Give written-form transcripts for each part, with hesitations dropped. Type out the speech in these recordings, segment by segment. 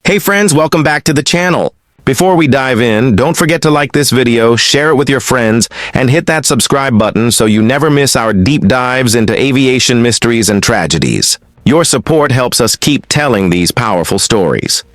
Hey friends, welcome back to the channel. Before we dive in, don't forget to like this video, share it with your friends, and hit that subscribe button so you never miss our deep dives into aviation mysteries and tragedies. Your support helps us keep telling these powerful stories.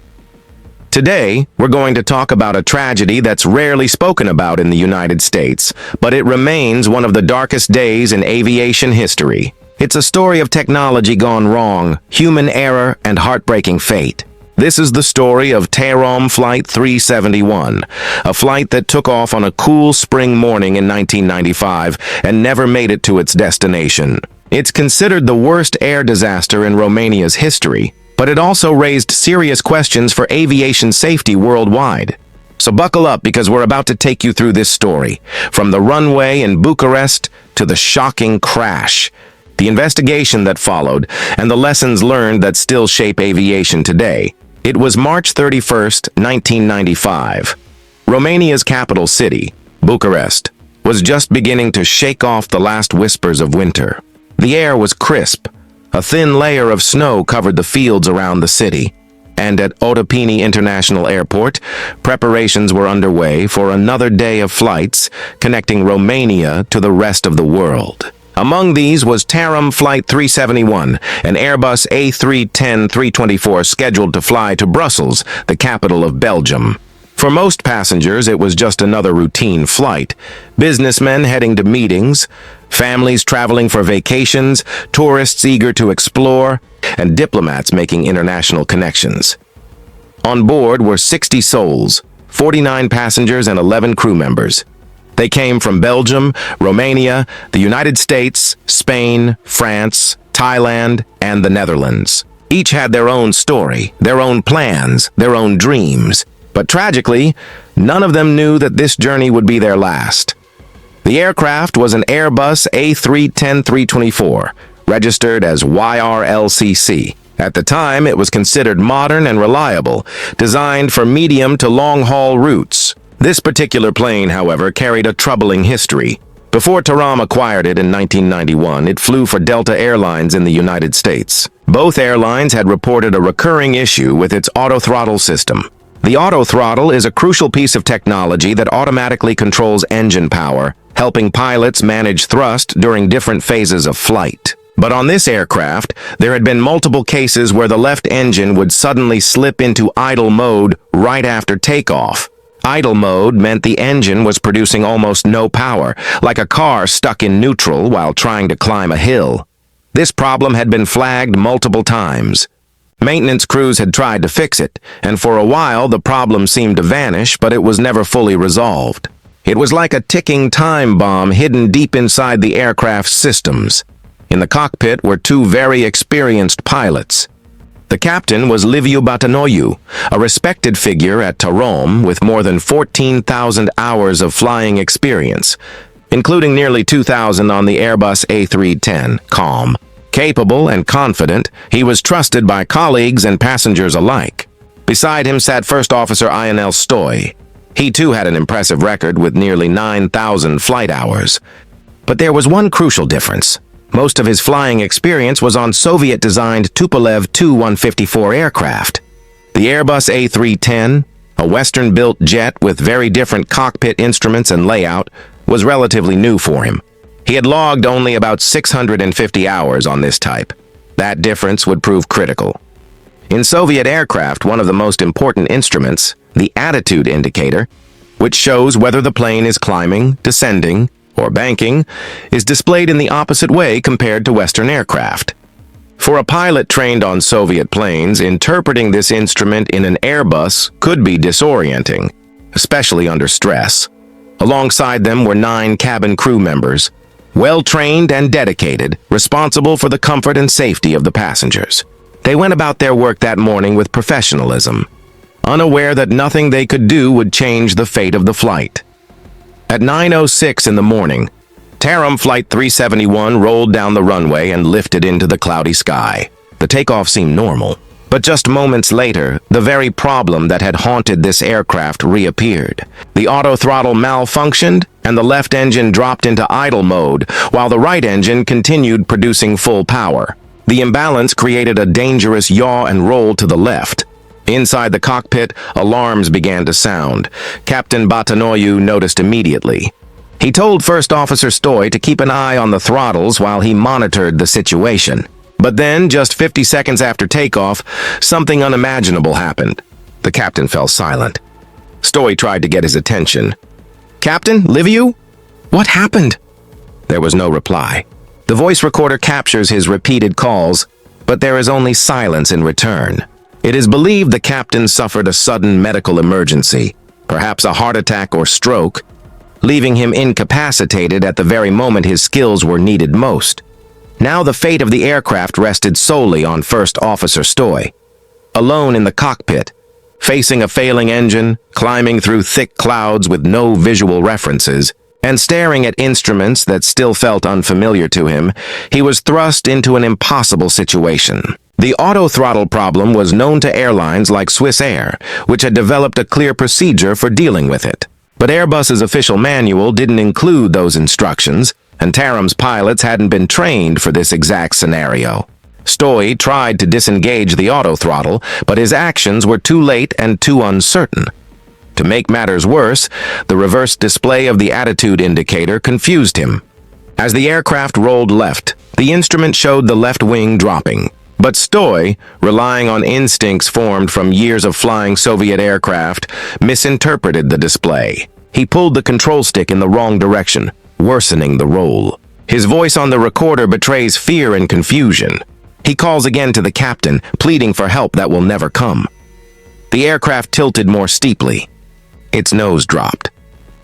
Today, we're going to talk about a tragedy that's rarely spoken about in the United States, but it remains one of the darkest days in aviation history. It's a story of technology gone wrong, human error, and heartbreaking fate. This is the story of Tarom Flight 371, a flight that took off on a cool spring morning in 1995 and never made it to its destination. It's considered the worst air disaster in Romania's history, but it also raised serious questions for aviation safety worldwide. So buckle up because we're about to take you through this story, from the runway in Bucharest to the shocking crash, the investigation that followed, and the lessons learned that still shape aviation today. It was March 31st, 1995. Romania's capital city, Bucharest, was just beginning to shake off the last whispers of winter. The air was crisp. A thin layer of snow covered the fields around the city. And at Otopeni International Airport, preparations were underway for another day of flights connecting Romania to the rest of the world. Among these was Tarom Flight 371, an Airbus A310 324 scheduled to fly to Brussels, the capital of Belgium. For most passengers, it was just another routine flight. Businessmen heading to meetings, families traveling for vacations, tourists eager to explore, and diplomats making international connections. On board were 60 souls, 49 passengers and 11 crew members. They came from Belgium, Romania, the United States, Spain, France, Thailand, and the Netherlands. Each had their own story, their own plans, their own dreams. But tragically, none of them knew that this journey would be their last. The aircraft was an Airbus A310 324, registered as YRLCC. At the time, it was considered modern and reliable, designed for medium to long-haul routes. This particular plane, however, carried a troubling history. Before Tarom acquired it in 1991, it flew for Delta Airlines in the United States. Both airlines had reported a recurring issue with its autothrottle system. The autothrottle is a crucial piece of technology that automatically controls engine power, helping pilots manage thrust during different phases of flight. But on this aircraft, there had been multiple cases where the left engine would suddenly slip into idle mode right after takeoff. Idle mode meant the engine was producing almost no power, like a car stuck in neutral while trying to climb a hill. This problem had been flagged multiple times. Maintenance crews had tried to fix it, and for a while the problem seemed to vanish, but it was never fully resolved. It was like a ticking time bomb hidden deep inside the aircraft's systems. In the cockpit were two very experienced pilots. The captain was Liviu Batanoiu, a respected figure at Tarom with more than 14,000 hours of flying experience, including nearly 2,000 on the Airbus A310, calm. Capable and confident, he was trusted by colleagues and passengers alike. Beside him sat First Officer Ionel Stoi. He too had an impressive record with nearly 9,000 flight hours. But there was one crucial difference. Most of his flying experience was on Soviet-designed Tupolev Tu-154 aircraft. The Airbus A310, a Western-built jet with very different cockpit instruments and layout, was relatively new for him. He had logged only about 650 hours on this type. That difference would prove critical. In Soviet aircraft, one of the most important instruments, the attitude indicator, which shows whether the plane is climbing, descending, or banking, is displayed in the opposite way compared to Western aircraft. For a pilot trained on Soviet planes, interpreting this instrument in an Airbus could be disorienting, especially under stress. Alongside them were 9 cabin crew members, well-trained and dedicated, responsible for the comfort and safety of the passengers. They went about their work that morning with professionalism, unaware that nothing they could do would change the fate of the flight. At 9:06 in the morning, Tarom Flight 371 rolled down the runway and lifted into the cloudy sky. The takeoff seemed normal, but just moments later, the very problem that had haunted this aircraft reappeared. The autothrottle malfunctioned, and the left engine dropped into idle mode, while the right engine continued producing full power. The imbalance created a dangerous yaw and roll to the left. Inside the cockpit, alarms began to sound. Captain Batanoyu noticed immediately. He told First Officer Stoy to keep an eye on the throttles while he monitored the situation. But then, just 50 seconds after takeoff, something unimaginable happened. The captain fell silent. Stoy tried to get his attention. "Captain, Liviu? What happened?" There was no reply. The voice recorder captures his repeated calls, but there is only silence in return. It is believed the captain suffered a sudden medical emergency, perhaps a heart attack or stroke, leaving him incapacitated at the very moment his skills were needed most. Now the fate of the aircraft rested solely on First Officer Stoy. Alone in the cockpit, facing a failing engine, climbing through thick clouds with no visual references, and staring at instruments that still felt unfamiliar to him, he was thrust into an impossible situation. The auto-throttle problem was known to airlines like Swiss Air, which had developed a clear procedure for dealing with it. But Airbus's official manual didn't include those instructions, and Tarom's pilots hadn't been trained for this exact scenario. Stoy tried to disengage the auto-throttle, but his actions were too late and too uncertain. To make matters worse, the reverse display of the attitude indicator confused him. As the aircraft rolled left, the instrument showed the left wing dropping. But Stoy, relying on instincts formed from years of flying Soviet aircraft, misinterpreted the display. He pulled the control stick in the wrong direction, worsening the roll. His voice on the recorder betrays fear and confusion. He calls again to the captain, pleading for help that will never come. The aircraft tilted more steeply. Its nose dropped.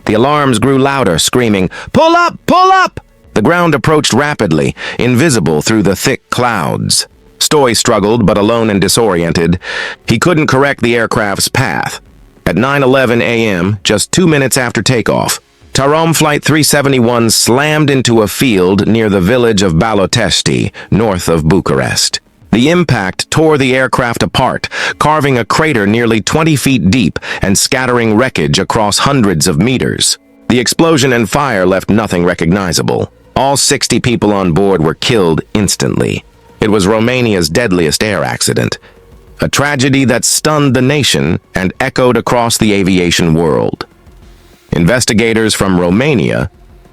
The alarms grew louder, screaming, "Pull up! Pull up!" The ground approached rapidly, invisible through the thick clouds. Stoy struggled, but alone and disoriented, he couldn't correct the aircraft's path. At 9:11 a.m., just 2 minutes after takeoff, Tarom Flight 371 slammed into a field near the village of Balotesti, north of Bucharest. The impact tore the aircraft apart, carving a crater nearly 20 feet deep and scattering wreckage across hundreds of meters. The explosion and fire left nothing recognizable. All 60 people on board were killed instantly. It was Romania's deadliest air accident, a tragedy that stunned the nation and echoed across the aviation world. Investigators from Romania,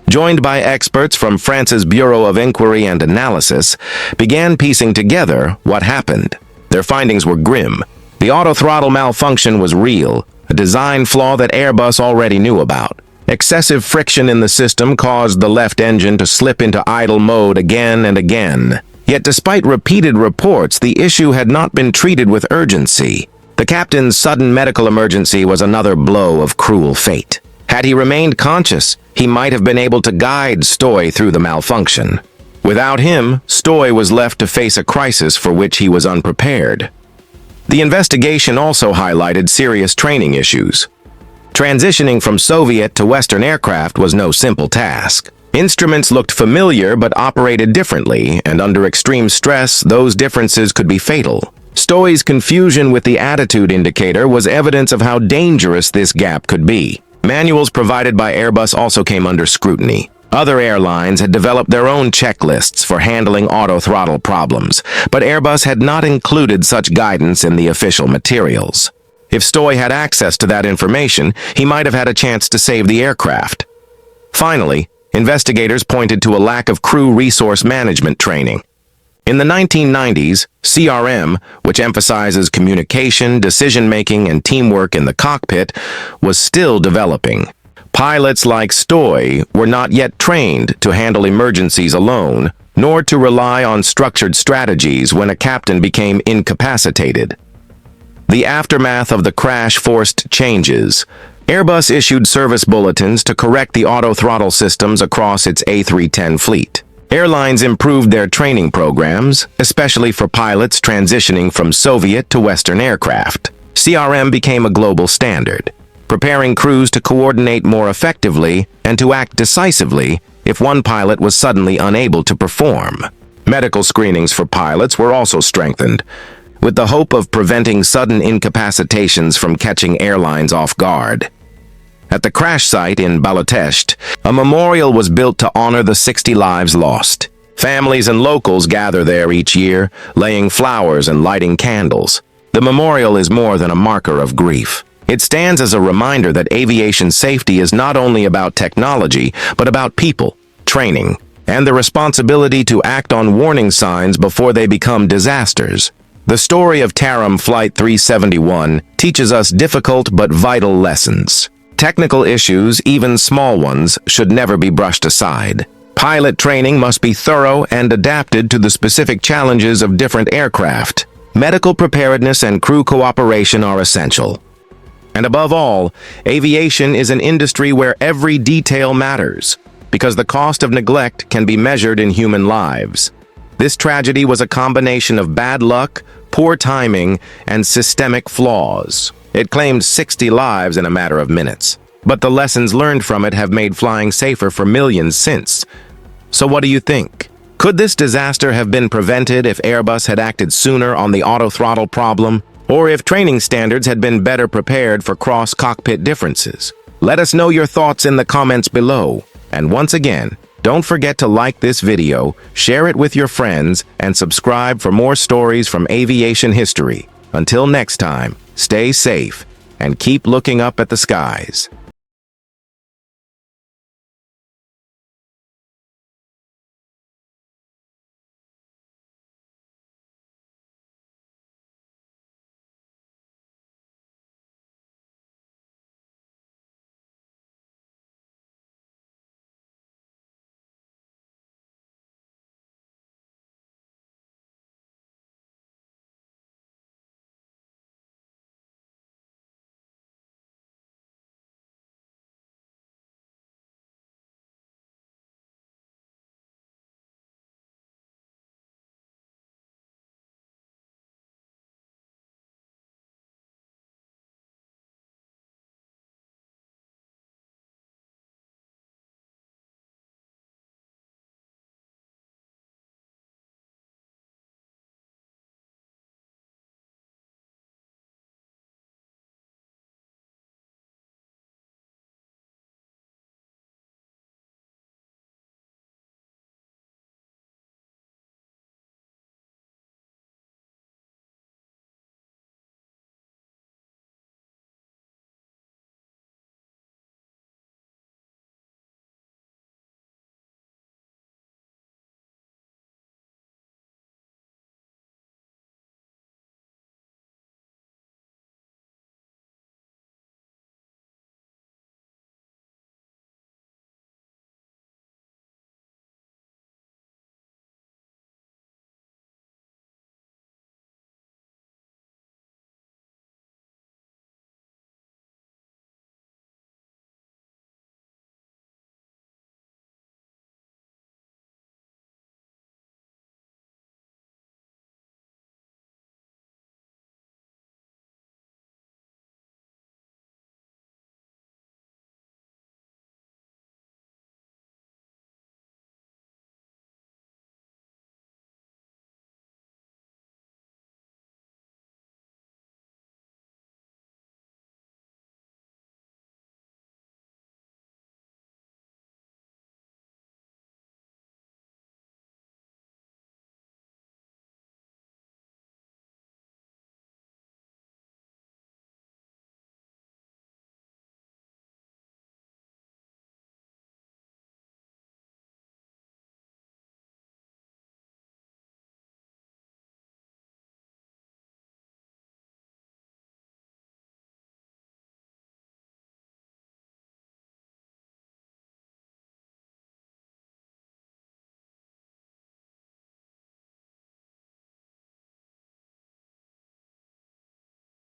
joined by experts from France's Bureau of Inquiry and Analysis, began piecing together what happened. Their findings were grim. The auto-throttle malfunction was real, a design flaw that Airbus already knew about. Excessive friction in the system caused the left engine to slip into idle mode again and again. Yet despite repeated reports, the issue had not been treated with urgency. The captain's sudden medical emergency was another blow of cruel fate. Had he remained conscious, he might have been able to guide Stoy through the malfunction. Without him, Stoy was left to face a crisis for which he was unprepared. The investigation also highlighted serious training issues. Transitioning from Soviet to Western aircraft was no simple task. Instruments looked familiar but operated differently, and under extreme stress, those differences could be fatal. Stoy's confusion with the attitude indicator was evidence of how dangerous this gap could be. Manuals provided by Airbus also came under scrutiny. Other airlines had developed their own checklists for handling auto-throttle problems, but Airbus had not included such guidance in the official materials. If Stoy had access to that information, he might have had a chance to save the aircraft. Finally, investigators pointed to a lack of crew resource management training. In the 1990s, CRM, which emphasizes communication, decision-making, and teamwork in the cockpit, was still developing. Pilots like Stoy were not yet trained to handle emergencies alone, nor to rely on structured strategies when a captain became incapacitated. The aftermath of the crash forced changes. Airbus issued service bulletins to correct the auto-throttle systems across its A310 fleet. Airlines improved their training programs, especially for pilots transitioning from Soviet to Western aircraft. CRM became a global standard, preparing crews to coordinate more effectively and to act decisively if one pilot was suddenly unable to perform. Medical screenings for pilots were also strengthened, with the hope of preventing sudden incapacitations from catching airlines off guard. At the crash site in Balotest, a memorial was built to honor the 60 lives lost. Families and locals gather there each year, laying flowers and lighting candles. The memorial is more than a marker of grief. It stands as a reminder that aviation safety is not only about technology, but about people, training, and the responsibility to act on warning signs before they become disasters. The story of Tarom Flight 371 teaches us difficult but vital lessons. Technical issues, even small ones, should never be brushed aside. Pilot training must be thorough and adapted to the specific challenges of different aircraft. Medical preparedness and crew cooperation are essential. And above all, aviation is an industry where every detail matters, because the cost of neglect can be measured in human lives. This tragedy was a combination of bad luck, poor timing, and systemic flaws. It claimed 60 lives in a matter of minutes, but the lessons learned from it have made flying safer for millions since. So what do you think? Could this disaster have been prevented if Airbus had acted sooner on the auto-throttle problem, or if training standards had been better prepared for cross-cockpit differences? Let us know your thoughts in the comments below. And once again, don't forget to like this video, share it with your friends, and subscribe for more stories from aviation history. Until next time, stay safe and keep looking up at the skies.